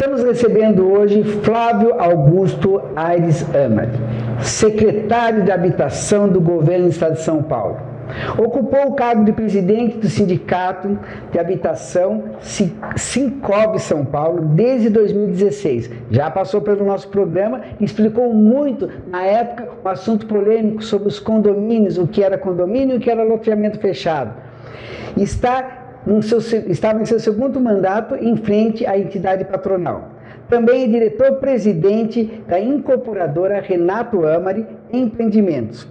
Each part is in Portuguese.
Estamos recebendo hoje Flávio Augusto Aires Amari, secretário de Habitação do Governo do Estado de São Paulo. Ocupou o cargo de presidente do Sindicato de Habitação Sincob São Paulo desde 2016. Já passou pelo nosso programa e explicou muito, na época, um assunto polêmico sobre os condomínios, o que era condomínio e o que era loteamento fechado. Estava em seu segundo mandato em frente à entidade patronal. Também é diretor-presidente da incorporadora Renato Amari Empreendimentos,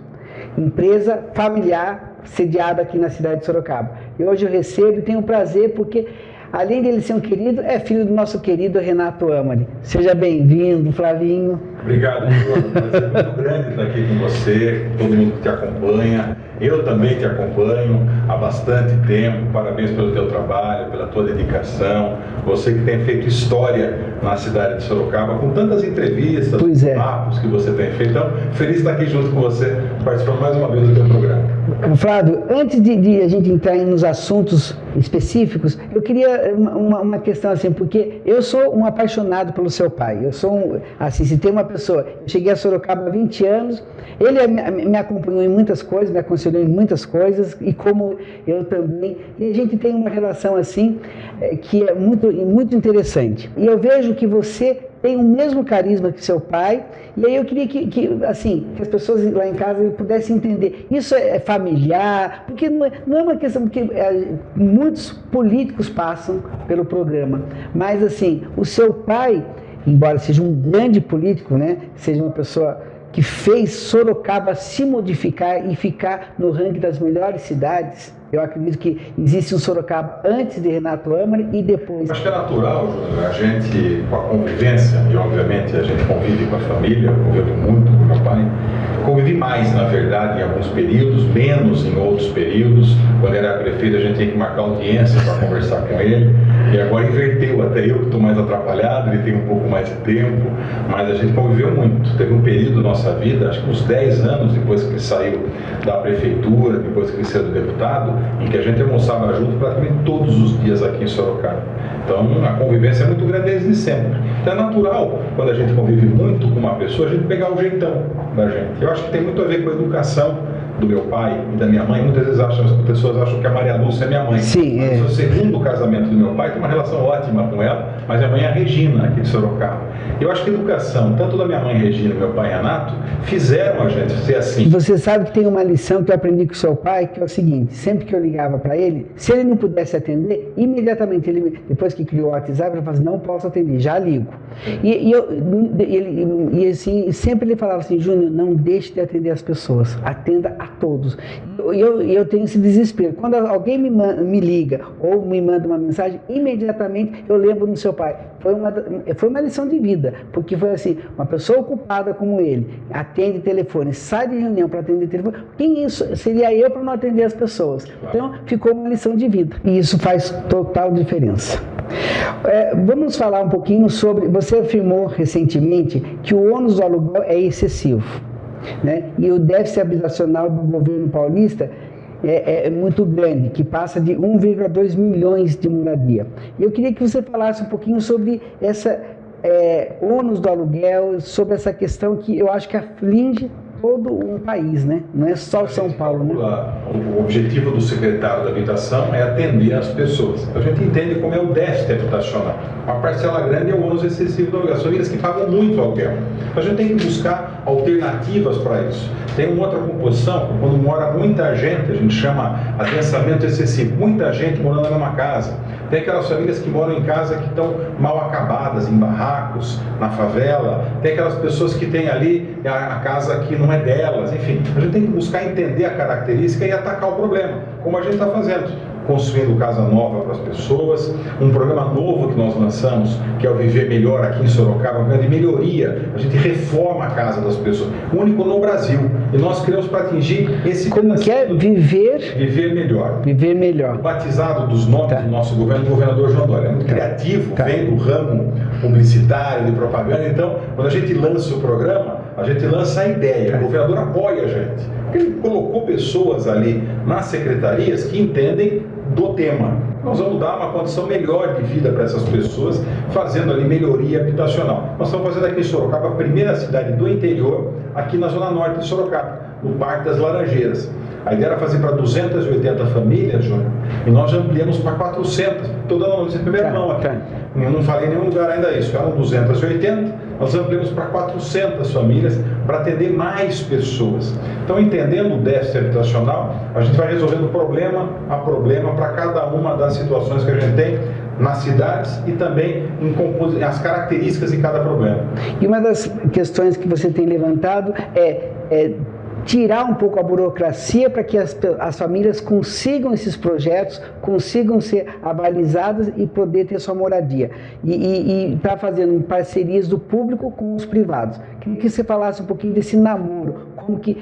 empresa familiar sediada aqui na cidade de Sorocaba. E hoje eu recebo e tenho prazer porque, além de ele ser um querido, é filho do nosso querido Renato Amari. Seja bem-vindo, Flavinho. Obrigado, João. É muito grande estar aqui com você, todo mundo que te acompanha. Eu também te acompanho há bastante tempo. Parabéns pelo teu trabalho, pela tua dedicação. Você que tem feito história na cidade de Sorocaba, com tantas entrevistas, papos que você tem feito. Então, feliz de estar aqui junto com você, participando mais uma vez do teu programa. Flávio, antes de a gente entrar nos assuntos específicos, eu queria uma questão assim, porque eu sou um apaixonado pelo seu pai. Eu sou assim, se tem uma pessoa, eu cheguei a Sorocaba há 20 anos, ele me acompanhou em muitas coisas, me aconselhou em muitas coisas, e como eu também, e a gente tem uma relação assim, que é muito interessante. E eu vejo que você tem o mesmo carisma que seu pai, e aí eu queria que as pessoas lá em casa pudessem entender. Isso é familiar, porque não é uma questão, porque muitos políticos passam pelo programa, mas assim, o seu pai, embora seja um grande político, né, seja uma pessoa que fez Sorocaba se modificar e ficar no ranking das melhores cidades. Eu acredito que existe um Sorocaba antes de Renato Amari e depois. Acho que é natural, Júnior, a gente, com a convivência, e obviamente a gente convive com a família, convive muito com meu pai, convivi mais, na verdade, em alguns períodos, menos em outros períodos. Quando era prefeito, a gente tinha que marcar audiência para conversar com ele, e agora inverteu, até eu que estou mais atrapalhado, ele tem um pouco mais de tempo, mas a gente conviveu muito. Teve um período da nossa vida, acho que uns 10 anos depois que ele saiu da prefeitura, depois que ele saiu do deputado, em que a gente almoçava junto praticamente todos os dias aqui em Sorocaba. Então, a convivência é muito grande desde sempre. Então, é natural, quando a gente convive muito com uma pessoa, a gente pegar o jeitão da gente. Eu acho que tem muito a ver com a educação do meu pai e da minha mãe. Muitas vezes as pessoas acham que a Maria Lúcia é minha mãe. Sim, mas o segundo casamento do meu pai tem uma relação ótima com ela, mas a mãe é a Regina, aqui de Sorocaba. Eu acho que a educação, tanto da minha mãe Regina e meu pai Renato, fizeram a gente ser assim. Você sabe que tem uma lição que eu aprendi com seu pai, que é o seguinte: sempre que eu ligava para ele, se ele não pudesse atender, imediatamente, depois que criou o WhatsApp, ele falava assim, não posso atender, já ligo. E assim, sempre ele falava assim, Júnior, não deixe de atender as pessoas, atenda a todos. Eu tenho esse desespero. Quando alguém me liga ou me manda uma mensagem, imediatamente eu lembro do seu pai. Foi uma lição de vida, porque foi assim, uma pessoa ocupada como ele, atende telefone, sai de reunião para atender telefone, quem isso seria eu para não atender as pessoas? Então, ficou uma lição de vida. E isso faz total diferença. Vamos falar um pouquinho sobre, você afirmou recentemente que o ônus do aluguel é excessivo, né? E o déficit habitacional do governo paulista é muito grande, que passa de 1,2 milhões de moradia. Eu queria que você falasse um pouquinho sobre essa ônus do aluguel, sobre essa questão que eu acho que aflige todo um país, né? Não é só São Paulo, né? O objetivo do secretário da Habitação é atender as pessoas. A gente entende como é o déficit habitacional. Uma parcela grande é o ônus excessivo do aluguel. São famílias que pagam muito aluguel. A gente tem que buscar alternativas para isso. Tem uma outra composição, quando mora muita gente, a gente chama adensamento excessivo. Muita gente morando na mesma casa. Tem aquelas famílias que moram em casa que estão mal acabadas, em barracos, na favela. Tem aquelas pessoas que têm ali a casa que não é delas. Enfim, a gente tem que buscar entender a característica e atacar o problema, como a gente está fazendo. Construindo casa nova para as pessoas, um programa novo que nós lançamos, que é o Viver Melhor aqui em Sorocaba, um programa de melhoria, a gente reforma a casa das pessoas, único no Brasil, e nós criamos para atingir esse... Como que é? Viver Melhor. Viver Melhor. Batizado dos nomes do nosso governo, o governador João Dória, é muito criativo, vem do ramo publicitário, de propaganda. Então, quando a gente lança o programa, a gente lança a ideia, o governador apoia a gente. Ele colocou pessoas ali nas secretarias que entendem do tema. nós vamos dar uma condição melhor de vida para essas pessoas, fazendo ali melhoria habitacional. Nós estamos fazendo aqui em Sorocaba, a primeira cidade do interior, aqui na zona norte de Sorocaba, no Parque das Laranjeiras. A ideia era fazer para 280 famílias, Júnior, e nós ampliamos para 400. Estou dando uma notícia em primeira mão aqui. Eu não falei em nenhum lugar ainda isso. Eram 280, nós ampliamos para 400 famílias para atender mais pessoas. Então, entendendo o déficit habitacional, a gente vai resolvendo problema a problema para cada uma das situações que a gente tem nas cidades e também em as características de cada problema. E uma das questões que você tem levantado é tirar um pouco a burocracia para que as famílias consigam esses projetos, consigam ser avalizadas e poder ter sua moradia. E está fazendo parcerias do público com os privados. Queria que você falasse um pouquinho desse namoro, como que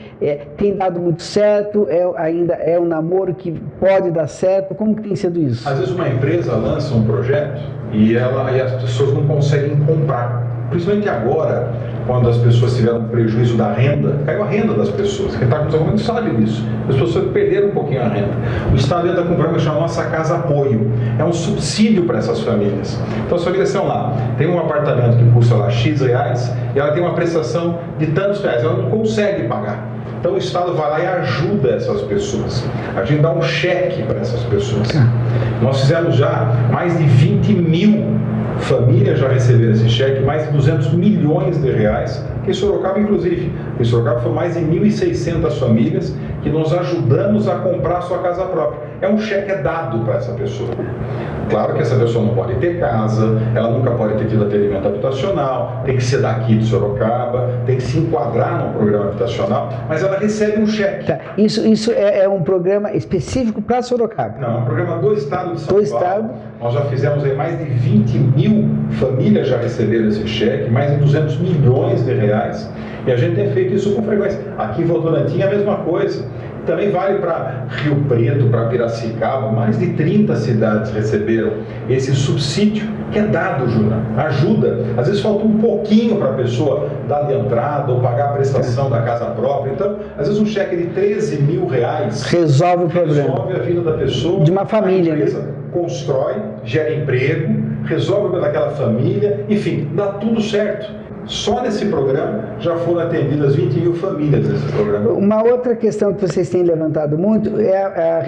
tem dado muito certo, ainda é um namoro que pode dar certo, como que tem sido isso? Às vezes uma empresa lança um projeto e as pessoas não conseguem comprar. Principalmente agora, quando as pessoas tiveram prejuízo da renda, caiu a renda das pessoas. Quem está com os argumentos sabe disso. As pessoas perderam um pouquinho a renda. O Estado entra com um programa chamado Nossa Casa Apoio. É um subsídio para essas famílias. Então as famílias são lá, tem um apartamento que custa lá X reais e ela tem uma prestação de tantos reais, ela não consegue pagar. Então o Estado vai lá e ajuda essas pessoas. A gente dá um cheque para essas pessoas. Nós fizemos já mais de 20 mil famílias já receberam esse cheque, mais de 200 milhões de reais, que em Sorocaba, inclusive. Em Sorocaba foram mais de 1.600 famílias que nós ajudamos a comprar a sua casa própria. É um cheque dado para essa pessoa. Claro que essa pessoa não pode ter casa, ela nunca pode ter tido atendimento habitacional, tem que ser daqui de Sorocaba, tem que se enquadrar no programa habitacional, mas ela recebe um cheque. Tá. Isso é um programa específico para Sorocaba? Não, é um programa do Estado de São Paulo. Estado. Nós já fizemos aí mais de 20 mil famílias já receberam esse cheque, mais de 200 milhões de reais, e a gente tem feito isso com frequência. Aqui em Votorantim é a mesma coisa. Também vale para Rio Preto, para Piracicaba, mais de 30 cidades receberam esse subsídio que é dado, Júnior, ajuda. Às vezes falta um pouquinho para a pessoa dar de entrada ou pagar a prestação da casa própria. Então, às vezes um cheque de 13 mil reais resolve o problema. Resolve a vida da pessoa. De uma família. A empresa constrói, gera emprego, resolve o problema daquela família, enfim, dá tudo certo. Só nesse programa já foram atendidas 20 mil famílias nesse programa. Uma outra questão que vocês têm levantado muito é a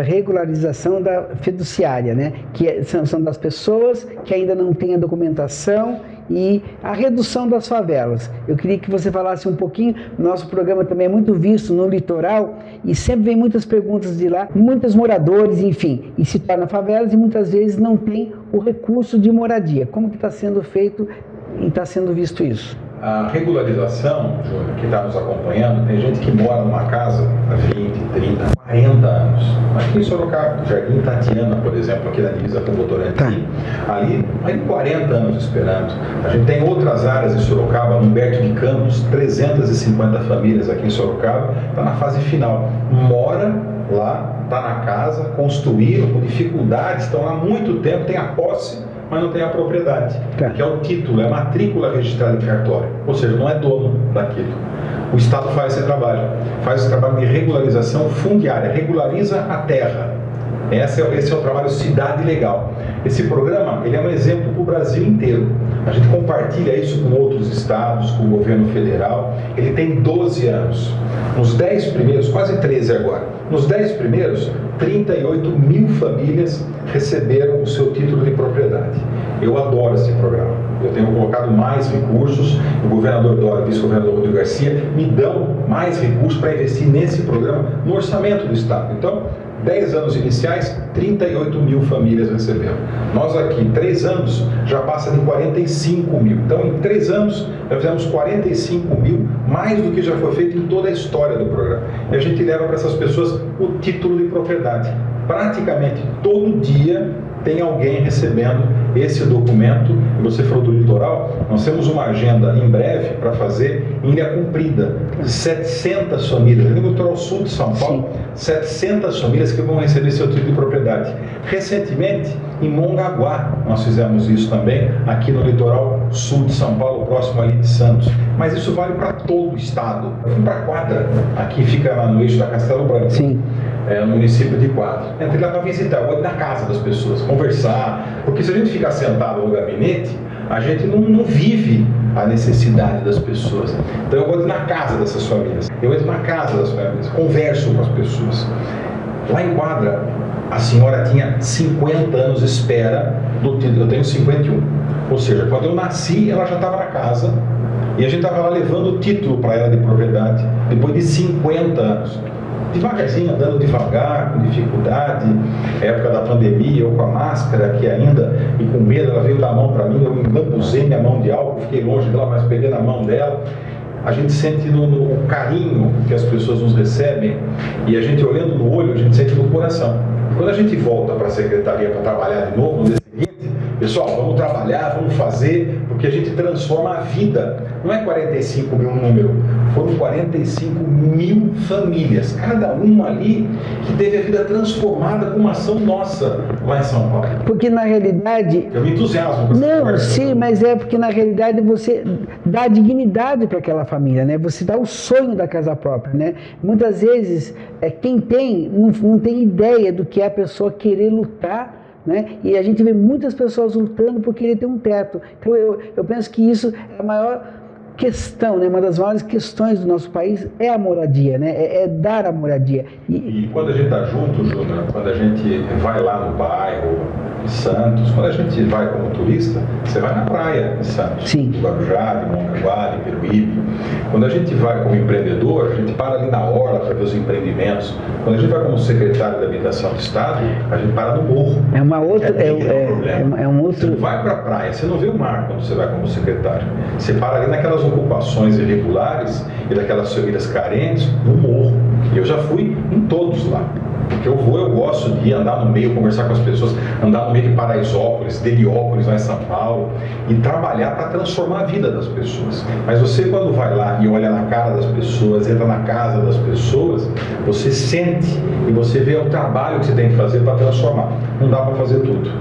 regularização da fiduciária, né? Que são das pessoas que ainda não têm a documentação e a redução das favelas. Eu queria que você falasse um pouquinho. Nosso programa também é muito visto no litoral e sempre vem muitas perguntas de lá, muitos moradores, enfim, e se tornam favelas e muitas vezes não tem o recurso de moradia. Como que está sendo feito e está sendo visto isso? A regularização, Júnior, que está nos acompanhando, tem gente que mora numa casa há 20, 30, 40 anos. Aqui em Sorocaba, Jardim Tatiana, por exemplo, aqui na divisa com o Votorantim, ali, mais de 40 anos esperando. A gente tem outras áreas em Sorocaba, Humberto de Campos, 350 famílias aqui em Sorocaba, está na fase final. Mora lá, está na casa, construíram com dificuldades, estão lá há muito tempo, tem a posse, mas não tem a propriedade, que é o título, é a matrícula registrada em cartório, ou seja, não é dono daquilo. O Estado faz esse trabalho de regularização fundiária, regulariza a terra. Esse é o trabalho Cidade Legal. Esse programa, ele é um exemplo para o Brasil inteiro. A gente compartilha isso com outros estados, com o governo federal. Ele tem 12 anos. Nos 10 primeiros, quase 13 agora, nos 10 primeiros, 38 mil famílias receberam o seu título de propriedade. Eu adoro esse programa. Eu tenho colocado mais recursos, o governador Dória e o vice-governador Rodrigo Garcia me dão mais recursos para investir nesse programa no orçamento do Estado. Então, 10 anos iniciais, 38 mil famílias receberam. Nós aqui, 3 anos, já passa de 45 mil. Então, em 3 anos, já fizemos 45 mil, mais do que já foi feito em toda a história do programa. E a gente leva para essas pessoas o título de propriedade. Praticamente todo dia tem alguém recebendo esse documento. E você falou do litoral, nós temos uma agenda em breve para fazer em Ilha Comprida, 700 famílias, no litoral sul de São Paulo, 700 famílias que vão receber seu título de propriedade. Recentemente, em Mongaguá, nós fizemos isso também, aqui no litoral sul de São Paulo, próximo ali de Santos. Mas isso vale para todo o estado. Eu fui para a Quadra, aqui fica lá no eixo da Castelo Branco. Sim. no município de Quadra. Entrei lá para visitar, eu vou na casa das pessoas, conversar, porque se a gente ficar sentado no gabinete, a gente não vive a necessidade das pessoas. Então eu vou na casa dessas famílias, eu entro na casa das famílias, converso com as pessoas. Lá em Quadra, a senhora tinha 50 anos de espera do título, eu tenho 51. Ou seja, quando eu nasci, ela já estava na casa e a gente estava lá levando o título para ela de propriedade, depois de 50 anos. Devagarzinho, andando devagar, com dificuldade, época da pandemia, eu com a máscara aqui ainda, e com medo, ela veio dar a mão para mim, eu lambuzei minha mão de álcool, fiquei longe dela, mas peguei na mão dela. A gente sente no carinho que as pessoas nos recebem, e a gente olhando no olho, a gente sente no coração. Quando a gente volta para a secretaria para trabalhar de novo, no dia seguinte, pessoal, vamos trabalhar, vamos fazer, porque a gente transforma a vida. Não é 45 mil número, foram 45 mil famílias, cada uma ali que teve a vida transformada com uma ação nossa lá em São Paulo. Porque na realidade... Eu me entusiasmo com essa Não, conversa. sim, mas é porque na realidade você dá dignidade para aquela família, né? Você dá o sonho da casa própria, né? Muitas vezes, quem tem, não tem ideia do que é a pessoa querer lutar, né? E a gente vê muitas pessoas lutando por querer ter um teto. Então eu penso que isso é a maior questão, né? Uma das maiores questões do nosso país é a moradia, né? É dar a moradia. E quando a gente está junto, Júnior, quando a gente vai lá no bairro de Santos, quando a gente vai como turista, você vai na praia de Santos, Sim. do Guarujá, de Mongaguá, de Peruíbe. Quando a gente vai como empreendedor, a gente para ali na orla para ver os empreendimentos. Quando a gente vai como secretário da Habitação do Estado, a gente para no morro. É uma outra, é um outro... Você não vai para a praia, você não vê o mar quando você vai como secretário. Você para ali naquelas ocupações irregulares e daquelas famílias carentes, no morro. E eu já fui em todos lá. Porque eu gosto de ir andar no meio, conversar com as pessoas, andar no meio de Paraisópolis, de Heliópolis, lá em São Paulo, e trabalhar para transformar a vida das pessoas. Mas você, quando vai lá e olha na cara das pessoas, entra na casa das pessoas, você sente e você vê o trabalho que você tem que fazer para transformar. Não dá para fazer tudo.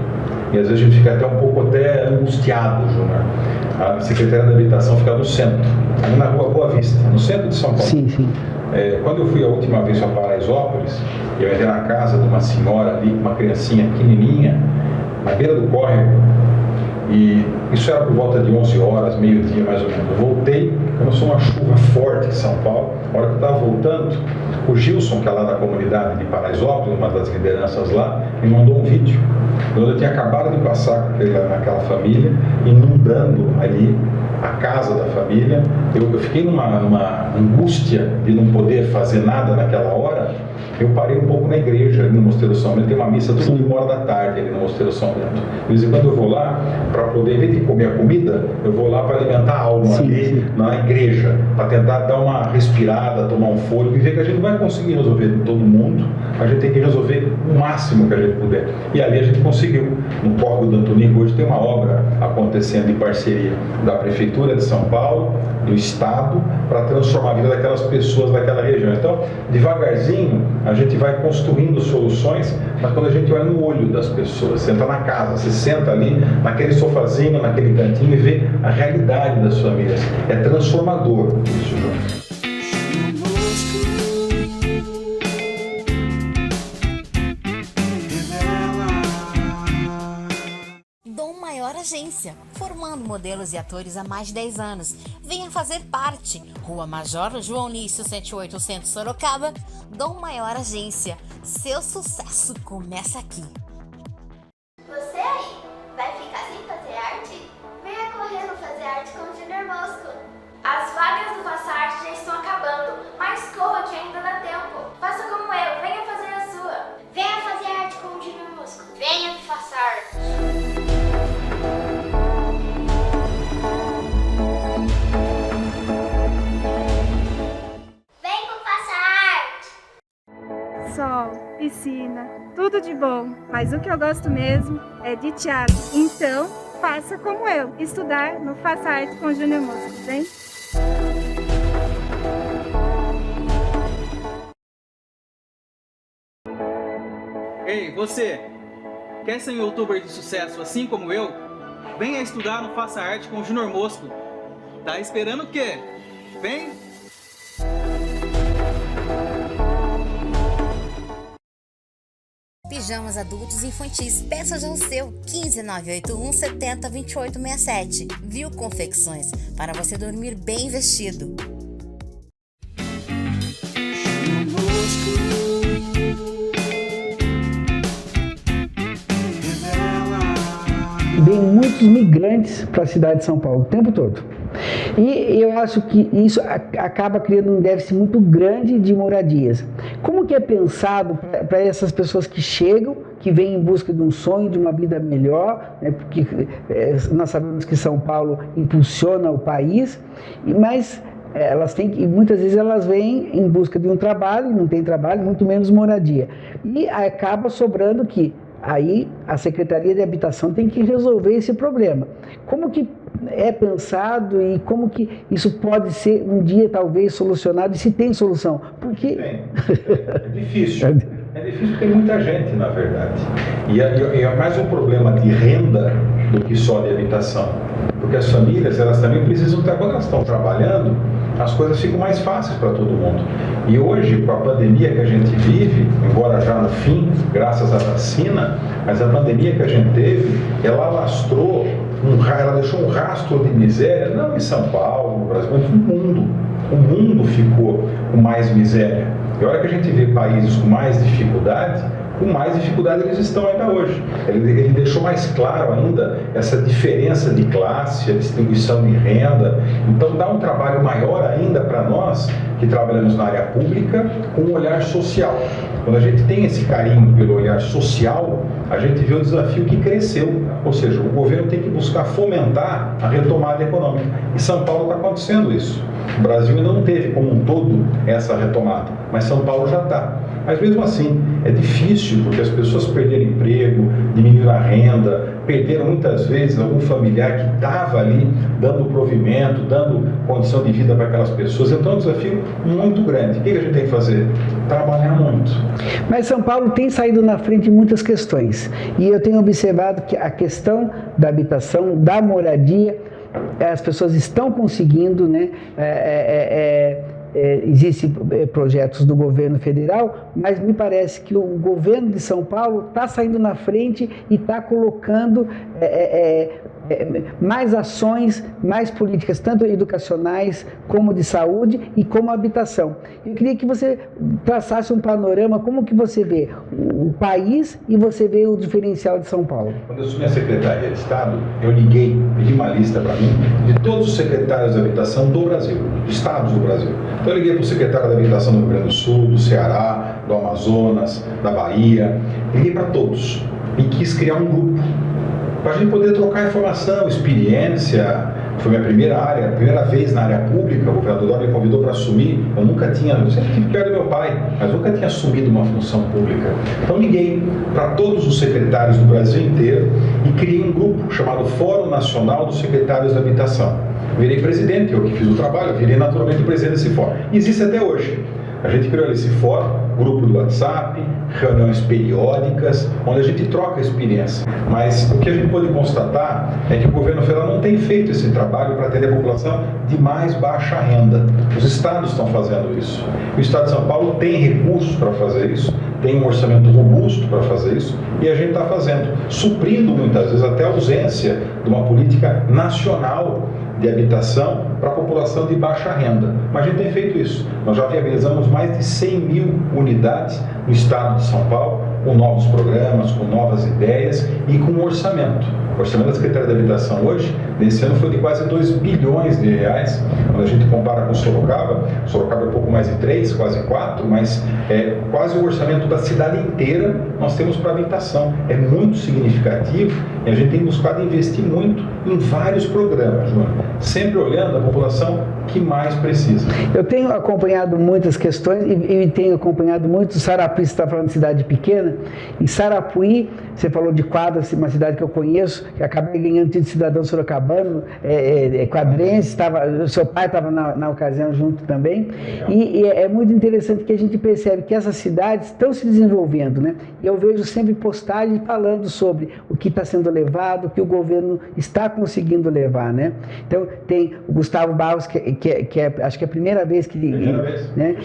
E às vezes a gente fica até um pouco angustiado, Júnior. A Secretaria da Habitação fica no centro, ali na Rua Boa Vista, no centro de São Paulo. Sim, sim. Quando eu fui a última vez para Paraisópolis, eu entrei na casa de uma senhora ali, uma criancinha pequenininha, na beira do córrego, e isso era por volta de 11 horas, meio-dia mais ou menos. Eu voltei, começou uma chuva forte em São Paulo. Na hora que eu estava voltando, o Gilson, que é lá da comunidade de Paraisópolis, uma das lideranças lá, me mandou um vídeo, onde eu tinha acabado de passar naquela família, inundando ali a casa da família. Eu fiquei numa angústia de não poder fazer nada naquela hora. Eu parei um pouco na igreja, ali no Mosteiro São Bento, tem uma missa toda de 1h da tarde ali no Mosteiro São Bento. De vez em quando eu vou lá, para poder, em vez de comer a comida, eu vou lá para alimentar a alma ali na igreja, para tentar dar uma respirada, tomar um fôlego e ver que a gente não vai conseguir resolver todo mundo, a gente tem que resolver o máximo que a gente puder. E ali a gente conseguiu. No Córrego do Antonico hoje tem uma obra acontecendo em parceria da Prefeitura de São Paulo, do Estado, para transformar a vida daquelas pessoas daquela região. Então, devagarzinho, a gente vai construindo soluções, mas quando a gente olha no olho das pessoas, você entra na casa, você senta ali, naquele sofazinho, naquele cantinho e vê a realidade das famílias. É transformador isso, João. Agência, formando modelos e atores há mais de 10 anos. Venha fazer parte. Rua Major João Lício, 10800 Sorocaba. Dom Maior Agência. Seu sucesso começa aqui. Você aí, vai ficar sem fazer arte? Venha correndo fazer arte com o Júnior Mosco. As vagas do Faça Arte já estão acabando, mas corra que ainda dá tempo. Faça como eu, venha fazer a sua. Venha fazer arte com o Júnior Mosco. Venha me Faça Arte. Sol, piscina, tudo de bom, mas o que eu gosto mesmo é de teatro. Então, faça como eu, estudar no Faça Arte com Júnior Mosco, hein? Ei, você! Quer ser um youtuber de sucesso assim como eu? Venha estudar no Faça Arte com o Júnior Mosco. Tá esperando o quê? Vem! pijamas adultos e infantis. Peça já o seu. 15981 70 28 67. Viu Confecções, para você dormir bem vestido. Vem muitos migrantes para a cidade de São Paulo o tempo todo. E eu acho que isso acaba criando um déficit muito grande de moradias. Como que é pensado para essas pessoas que chegam, que vêm em busca de um sonho, de uma vida melhor, né? Porque nós sabemos que São Paulo impulsiona o país, mas elas têm que, muitas vezes elas vêm em busca de um trabalho, não tem trabalho, muito menos moradia. E acaba sobrando que aí a Secretaria de Habitação tem que resolver esse problema. Como que é pensado e como que isso pode ser um dia talvez solucionado, e se tem solução? Porque... É difícil. É difícil porque tem muita gente, na verdade. E é mais um problema de renda do que só de habitação. Porque as famílias, elas também precisam ter, quando elas estão trabalhando, as coisas ficam mais fáceis para todo mundo. E hoje, com a pandemia que a gente vive, embora já no fim, graças à vacina, mas a pandemia que a gente teve, ela alastrou, ela deixou um rastro de miséria, não em São Paulo, no Brasil, mas no mundo. O mundo ficou com mais miséria. E a hora que a gente vê países com mais dificuldade eles estão ainda hoje. Ele deixou mais claro ainda essa diferença de classe, a distribuição de renda. Então dá um trabalho maior ainda para nós que trabalhamos na área pública com um olhar social. Quando a gente tem esse carinho pelo olhar social, a gente vê o desafio que cresceu. Ou seja, o governo tem que buscar fomentar a retomada econômica. Em São Paulo está acontecendo isso. O Brasil ainda não teve como um todo essa retomada, mas São Paulo já está. Mas mesmo assim, é difícil porque as pessoas perderam emprego, diminuíram a renda, perderam muitas vezes algum familiar que estava ali dando provimento, dando condição de vida para aquelas pessoas. Então é um desafio muito grande. O que a gente tem que fazer? Trabalhar muito. Mas São Paulo tem saído na frente em muitas questões. E eu tenho observado que a questão da habitação, da moradia, as pessoas estão conseguindo, né? Existem projetos do governo federal, mas me parece que o governo de São Paulo está saindo na frente e está colocando mais ações, mais políticas, tanto educacionais como de saúde e como habitação. Eu queria que você traçasse um panorama, como que você vê o país e você vê o diferencial de São Paulo. Quando eu assumi a Secretaria de Estado, eu pedi uma lista para mim de todos os secretários de habitação do Brasil, dos estados do Brasil. Então eu liguei para o secretário da Habitação do Rio Grande do Sul, do Ceará, do Amazonas, da Bahia, liguei para todos e quis criar um grupo para a gente poder trocar informação, experiência. Foi minha primeira vez na área pública. O governador Dória me convidou para assumir. Eu sempre tive perto do meu pai, mas nunca tinha assumido uma função pública. Então liguei para todos os secretários do Brasil inteiro e criei um grupo chamado Fórum Nacional dos Secretários da Habitação. Virei presidente, eu que fiz o trabalho, virei naturalmente o presidente desse fórum. E existe até hoje. A gente criou esse fórum, grupo do WhatsApp, reuniões periódicas, onde a gente troca experiência. Mas o que a gente pode constatar é que o governo federal não tem feito esse trabalho para atender a população de mais baixa renda. Os estados estão fazendo isso. O estado de São Paulo tem recursos para fazer isso, tem um orçamento robusto para fazer isso, e a gente está fazendo, suprindo muitas vezes até a ausência de uma política nacional de habitação para a população de baixa renda. Mas a gente tem feito isso. Nós já viabilizamos mais de 100 mil unidades no estado de São Paulo, com novos programas, com novas ideias e com um orçamento. O orçamento da Secretaria de Habitação hoje, nesse ano, foi de quase 2 bilhões de reais. Quando a gente compara com Sorocaba é um pouco mais de 3, quase 4, mas é quase o orçamento da cidade inteira nós temos para habitação. É muito significativo e a gente tem buscado investir muito em vários programas, João, sempre olhando a população que mais precisa. Eu tenho acompanhado muitas questões e tenho acompanhado muito. Sarapuí, você está falando de cidade pequena. Em Sarapuí, você falou de Quadras, uma cidade que eu conheço, que acabei ganhando título de cidadão sorocabano, quadrense, seu pai estava na ocasião junto também. E é muito interessante que a gente percebe que essas cidades estão se desenvolvendo, né? E eu vejo sempre postagens falando sobre o que está sendo levado, o que o governo está conseguindo levar, né? Então, tem o Gustavo Barros, que acho que é a primeira vez que ele... Primeira vez, né?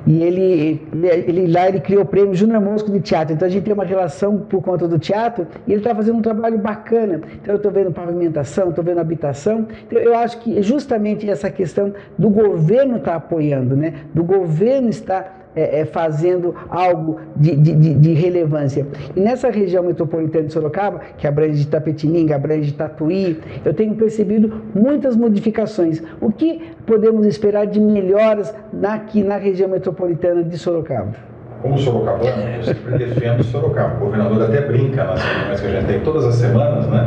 E ele criou o prêmio Júnior Mosco de teatro, então a gente tem uma relação por conta do teatro e ele está fazendo um trabalho bacana. Então eu estou vendo pavimentação, estou vendo habitação. Então eu acho que justamente essa questão do governo estar apoiando, né? Do governo estar fazendo algo de relevância. E nessa região metropolitana de Sorocaba, que abrange Itapetininga, abrange Tatuí, eu tenho percebido muitas modificações. O que podemos esperar de melhoras aqui na região metropolitana de Sorocaba? Como sorocabano, eu sempre defendo Sorocaba. O governador até brinca nas reuniões que a gente tem todas as semanas, né?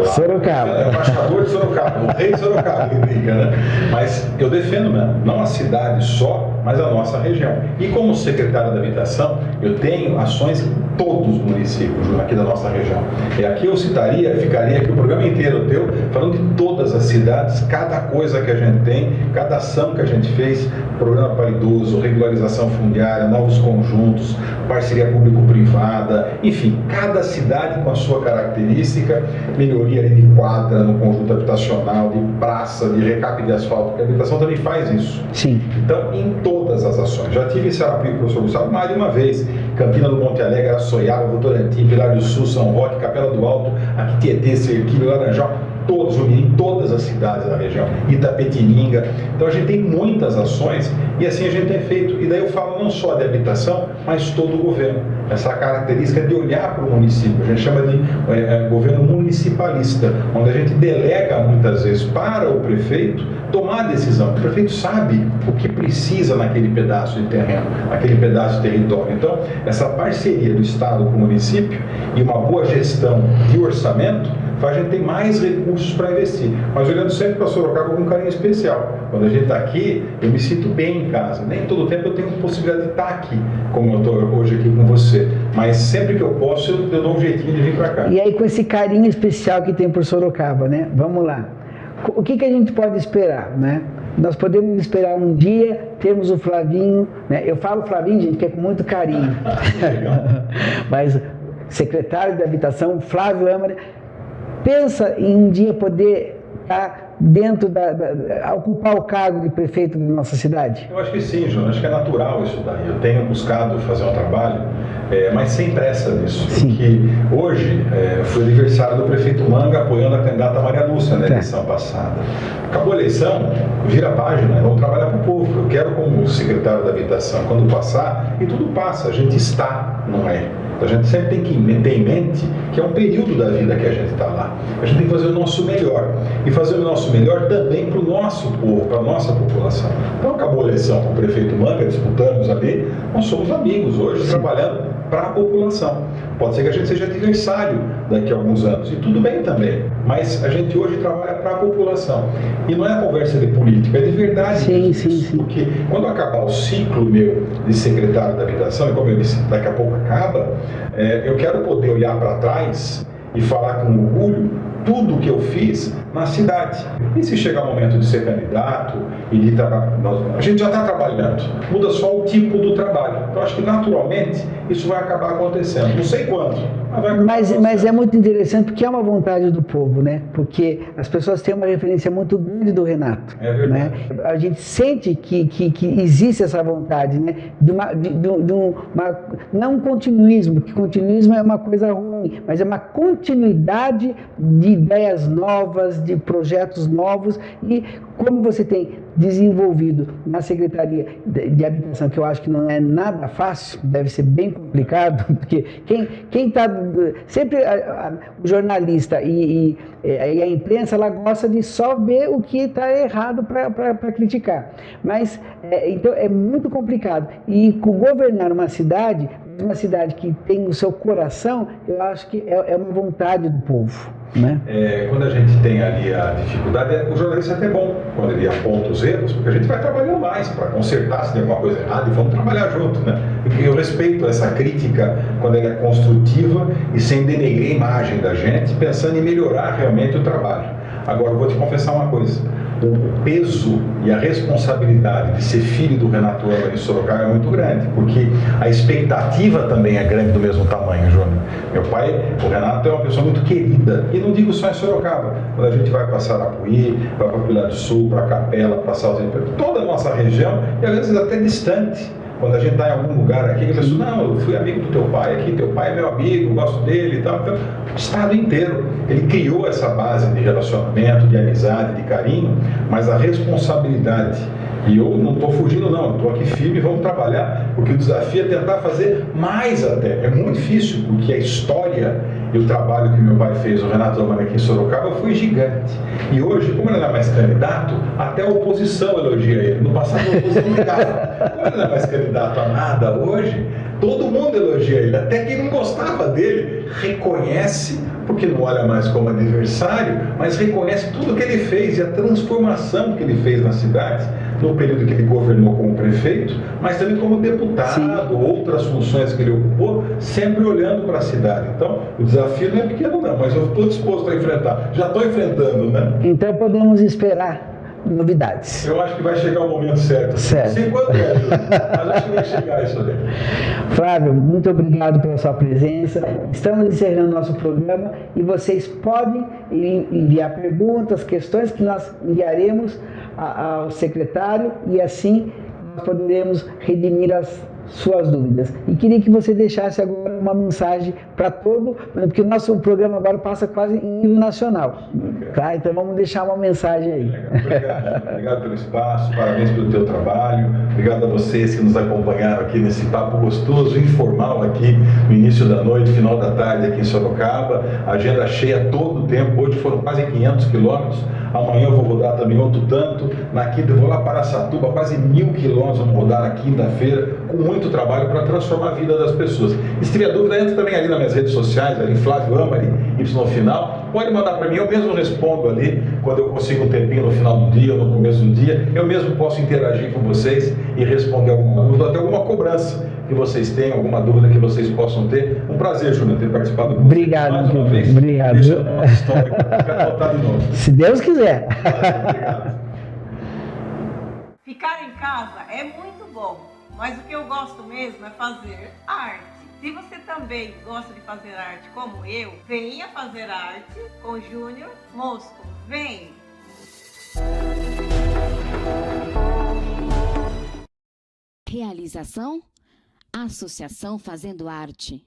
Sorocaba. É o embaixador de Sorocaba, o rei de Sorocaba, ele brinca, né? Mas eu defendo mesmo, não a cidade só, mas a nossa região. E como secretário da Habitação, eu tenho ações em todos os municípios aqui da nossa região. E aqui eu ficaria aqui o programa inteiro teu, falando de todas as cidades, cada coisa que a gente tem, cada ação que a gente fez, programa para idoso, regularização fundiária, novos conjuntos, parceria público-privada, enfim, cada cidade com a sua característica, melhoria de quadra no conjunto habitacional, de praça, de recape de asfalto, porque a habitação também faz isso. Sim. Então, em todas as ações. Já tive esse apoio, professor Gustavo, mais de uma vez. Campina do Monte Alegre, Açoiaba, Votorantim, Pilar do Sul, São Roque, Capela do Alto, aqui Tietê, Cerquilho, Laranjal, todos, em todas as cidades da região, Itapetininga. Então a gente tem muitas ações e assim a gente tem feito. E daí eu falo não só de habitação, mas todo o governo. Essa característica de olhar para o município, a gente chama de governo municipalista, onde a gente delega muitas vezes para o prefeito tomar a decisão. O prefeito sabe o que precisa naquele pedaço de terreno, naquele pedaço de território. Então, essa parceria do Estado com o município e uma boa gestão de orçamento faz a gente ter mais recursos para investir. Mas olhando sempre para Sorocaba com um carinho especial. Quando a gente está aqui, eu me sinto bem em casa. Nem todo tempo eu tenho possibilidade de estar aqui, como eu estou hoje aqui com você. Mas sempre que eu posso, eu dou um jeitinho de vir para cá. E aí com esse carinho especial que tem por Sorocaba, né? Vamos lá. O que a gente pode esperar, né? Nós podemos esperar um dia termos o Flavinho, né? Eu falo Flavinho, gente, que é com muito carinho. Mas secretário de Habitação, Flávio Amara, pensa em um dia poder estar dentro ocupar o cargo de prefeito da nossa cidade? Eu acho que sim, João. Acho que é natural isso daí. Eu tenho buscado fazer um trabalho, mas sem pressa nisso. Porque hoje foi aniversário do prefeito Manga apoiando a candidata Maria Lúcia na eleição passada. Acabou a eleição, vira a página, vamos trabalhar para o povo. Eu quero, como secretário da Habitação, quando passar, e tudo passa, a gente está, não é? A gente sempre tem que ter em mente que é um período da vida que a gente está lá. A gente tem que fazer o nosso melhor. E fazer o nosso melhor também para o nosso povo, para a nossa população. Então acabou a eleição com o prefeito Manga, disputamos ali, nós somos amigos hoje, trabalhando para a população. Pode ser que a gente seja adversário daqui a alguns anos, e tudo bem também. Mas a gente hoje trabalha para a população. E não é conversa de política, é de verdade. Sim. Porque quando acabar o ciclo meu de secretário da Habitação, e como eu disse, daqui a pouco acaba, eu quero poder olhar para trás e falar com orgulho tudo o que eu fiz na cidade. E se chegar o momento de ser candidato e de trabalhar, a gente já está trabalhando, muda só o tipo do trabalho. Então acho que naturalmente isso vai acabar acontecendo. Não sei quando, mas vai acabar. Mas é muito interessante porque é uma vontade do povo, né? Porque as pessoas têm uma referência muito grande do Renato. É verdade. Né? A gente sente que existe essa vontade, né? Não um continuismo, porque continuismo é uma coisa ruim, mas é uma continuidade de ideias novas, de projetos novos, e como você tem desenvolvido na Secretaria de Habitação, que eu acho que não é nada fácil, deve ser bem complicado, porque quem está... Sempre o jornalista e a imprensa, ela gosta de só ver o que está errado para criticar. Mas, então, é muito complicado. E governar uma cidade que tem o seu coração, eu acho que é uma vontade do povo. Né? Quando a gente tem ali a dificuldade, o jornalista é até bom quando ele aponta os erros, porque a gente vai trabalhar mais para consertar se tem alguma coisa errada e vamos trabalhar junto, né? Porque eu respeito essa crítica quando ela é construtiva e sem denegrir a imagem da gente, pensando em melhorar realmente o trabalho. Agora, eu vou te confessar uma coisa. O peso e a responsabilidade de ser filho do Renato Amara em Sorocaba é muito grande, porque a expectativa também é grande do mesmo tamanho, Júnior. Meu pai, o Renato, é uma pessoa muito querida, e não digo só em Sorocaba. Quando a gente vai para Sarapuí, vai para Pilar do Sul, para Capela, para Salto, toda a nossa região, e às vezes até distante, Quando a gente está em algum lugar aqui, a pessoa, não, eu fui amigo do teu pai aqui, teu pai é meu amigo, gosto dele e tal. Então, o Estado inteiro, ele criou essa base de relacionamento, de amizade, de carinho, mas a responsabilidade, e eu não estou fugindo não, estou aqui firme, vamos trabalhar, porque o desafio é tentar fazer mais até. É muito difícil, porque a história e o trabalho que meu pai fez, o Renato Zamani aqui em Sorocaba, foi gigante. E hoje, como ele não é mais candidato, até a oposição elogia ele. No passado a oposição negava. Como ele não é mais candidato a nada hoje, todo mundo elogia ele. Até quem não gostava dele reconhece, porque não olha mais como adversário, mas reconhece tudo que ele fez e a transformação que ele fez nas cidades, no período que ele governou como prefeito, mas também como deputado, sim, outras funções que ele ocupou, sempre olhando para a cidade. Então, o desafio não é pequeno não, mas eu estou disposto a enfrentar. Já estou enfrentando, né? Então podemos esperar novidades. Eu acho que vai chegar o momento certo. Certo. Não sei quando é, mas acho que vai chegar isso aí. Flávio, muito obrigado pela sua presença. Estamos encerrando nosso programa e vocês podem enviar perguntas, questões que nós enviaremos ao secretário e assim nós poderemos redimir as suas dúvidas. E queria que você deixasse agora uma mensagem para todo, porque o nosso programa agora passa quase em nível nacional. Tá? Então vamos deixar uma mensagem aí. Obrigado, obrigado pelo espaço, parabéns pelo teu trabalho, obrigado a vocês que nos acompanharam aqui nesse papo gostoso, informal aqui no início da noite, final da tarde aqui em Sorocaba, agenda cheia todo o tempo, hoje foram quase 500 quilômetros, amanhã eu vou rodar também outro tanto, na quinta eu vou lá para Araçatuba, quase 1000 quilômetros vamos rodar na quinta-feira, com muito trabalho para transformar a vida das pessoas. E se tiver dúvida, entra também ali nas minhas redes sociais, ali Flávio Amari, Y no final, pode mandar para mim, eu mesmo respondo ali, quando eu consigo um tempinho no final do dia ou no começo do dia, eu mesmo posso interagir com vocês e responder alguma dúvida, até alguma cobrança que vocês tenham, alguma dúvida que vocês possam ter. Um prazer, Júnior, ter participado com vocês. Obrigado, mais uma vez. Obrigado. Deixa o nosso histórico ficar anotado de novo. Se Deus quiser. Obrigado. Ficar em casa é muito bom, mas o que eu gosto mesmo é fazer arte. Se você também gosta de fazer arte como eu, venha fazer arte com Júnior Mosco. Vem! Realização: Associação Fazendo Arte.